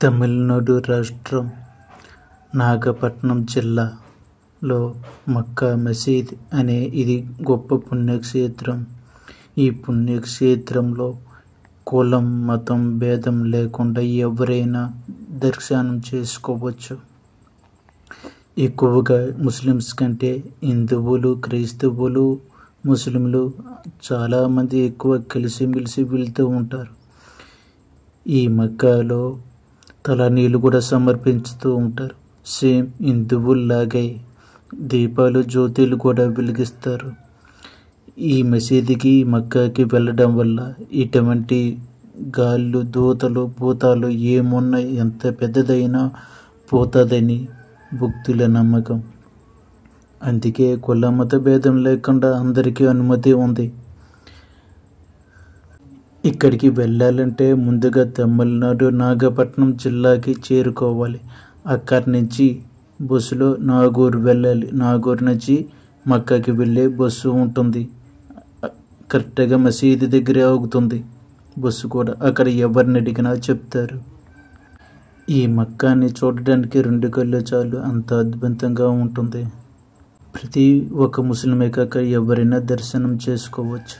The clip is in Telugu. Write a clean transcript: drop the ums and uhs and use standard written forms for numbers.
తమిళనాడు రాష్ట్రం నాగపట్నం జిల్లాలో మక్కా మసీద్ అనే ఇది గొప్ప పుణ్యక్షేత్రం. ఈ పుణ్యక్షేత్రంలో కులం మతం భేదం లేకుండా ఎవరైనా దర్శనం చేసుకోవచ్చు. ఎక్కువగా ముస్లిమ్స్ కంటే హిందువులు, క్రైస్తవులు, ముస్లింలు చాలామంది ఎక్కువ కలిసిమెలిసి వెళ్తూ ఉంటారు. ఈ మక్కాలో తలనీళ్ళు కూడా సమర్పిస్తూ ఉంటారు. సేమ్ హిందువుల్లాగే దీపాలు జ్యోతులు కూడా వెలిగిస్తారు. ఈ మసీదుకి మక్కాకి వెళ్ళడం వల్ల ఇటువంటి గాళ్ళు దూతలు భూతాలు ఏమున్నా ఎంత పెద్దదైనా పోతుందని భక్తుల నమ్మకం. అందుకే కుల మత భేదం లేకుండా అందరికీ అనుమతి ఉంది. ఇక్కడికి వెళ్ళాలంటే ముందుగా తమిళనాడు నాగపట్నం జిల్లాకి చేరుకోవాలి. అక్కడి నుంచి బస్సులో నాగూర్ వెళ్ళాలి. నాగూర్ నుంచి మక్కాకి వెళ్ళే బస్సు ఉంటుంది. కరెక్ట్గా మసీదు దగ్గర ఆగుతుంది బస్సు కూడా. అక్కడ ఎవరిని అడిగినా చెప్తారు. ఈ మక్కాని చూడడానికి 2 కళ్ళు చాలు, అంత అద్భుతంగా ఉంటుంది. ప్రతి ఒక్క ముస్లిమే కాక ఎవరైనా దర్శనం చేసుకోవచ్చు.